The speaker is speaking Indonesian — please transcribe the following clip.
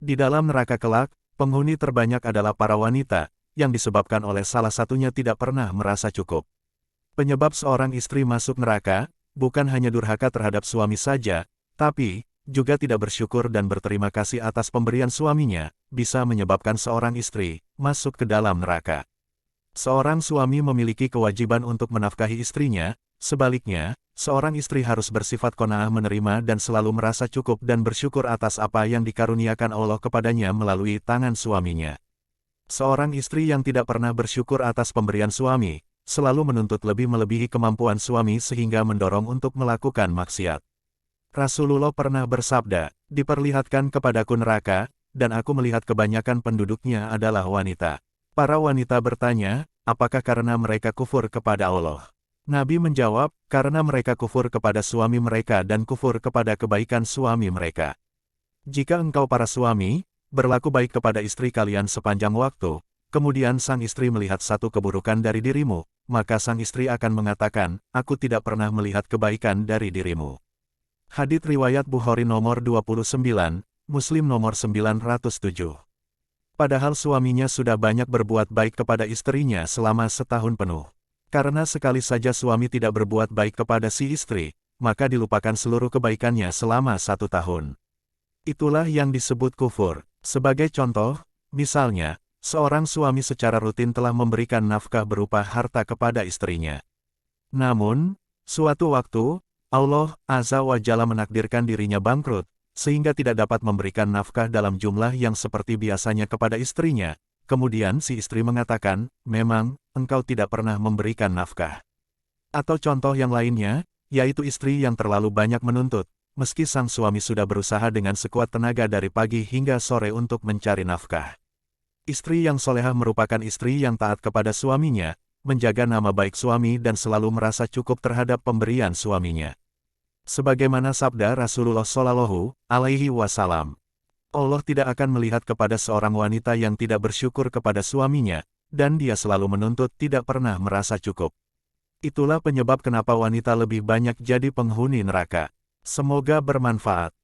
Di dalam neraka kelak, penghuni terbanyak adalah para wanita, yang disebabkan oleh salah satunya tidak pernah merasa cukup. Penyebab seorang istri masuk neraka, bukan hanya durhaka terhadap suami saja, tapi juga tidak bersyukur dan berterima kasih atas pemberian suaminya, bisa menyebabkan seorang istri masuk ke dalam neraka. Seorang suami memiliki kewajiban untuk menafkahi istrinya, sebaliknya, seorang istri harus bersifat qanaah menerima dan selalu merasa cukup dan bersyukur atas apa yang dikaruniakan Allah kepadanya melalui tangan suaminya. Seorang istri yang tidak pernah bersyukur atas pemberian suami, selalu menuntut lebih melebihi kemampuan suami sehingga mendorong untuk melakukan maksiat. Rasulullah pernah bersabda, "Diperlihatkan kepadaku neraka, dan aku melihat kebanyakan penduduknya adalah wanita." Para wanita bertanya, apakah karena mereka kufur kepada Allah? Nabi menjawab, karena mereka kufur kepada suami mereka dan kufur kepada kebaikan suami mereka. Jika engkau para suami, berlaku baik kepada istri kalian sepanjang waktu, kemudian sang istri melihat satu keburukan dari dirimu, maka sang istri akan mengatakan, aku tidak pernah melihat kebaikan dari dirimu. Hadits riwayat Bukhari nomor 29, Muslim nomor 907. Padahal suaminya sudah banyak berbuat baik kepada istrinya selama setahun penuh. Karena sekali saja suami tidak berbuat baik kepada si istri, maka dilupakan seluruh kebaikannya selama 1 tahun. Itulah yang disebut kufur. Sebagai contoh, misalnya, seorang suami secara rutin telah memberikan nafkah berupa harta kepada istrinya. Namun, suatu waktu, Allah Azza wa Jalla menakdirkan dirinya bangkrut, sehingga tidak dapat memberikan nafkah dalam jumlah yang seperti biasanya kepada istrinya. Kemudian si istri mengatakan, memang, engkau tidak pernah memberikan nafkah. Atau contoh yang lainnya, yaitu istri yang terlalu banyak menuntut, meski sang suami sudah berusaha dengan sekuat tenaga dari pagi hingga sore untuk mencari nafkah. Istri yang solehah merupakan istri yang taat kepada suaminya, menjaga nama baik suami dan selalu merasa cukup terhadap pemberian suaminya. Sebagaimana sabda Rasulullah Shallallahu Alaihi Wasallam, Allah tidak akan melihat kepada seorang wanita yang tidak bersyukur kepada suaminya, dan dia selalu menuntut tidak pernah merasa cukup. Itulah penyebab kenapa wanita lebih banyak jadi penghuni neraka. Semoga bermanfaat.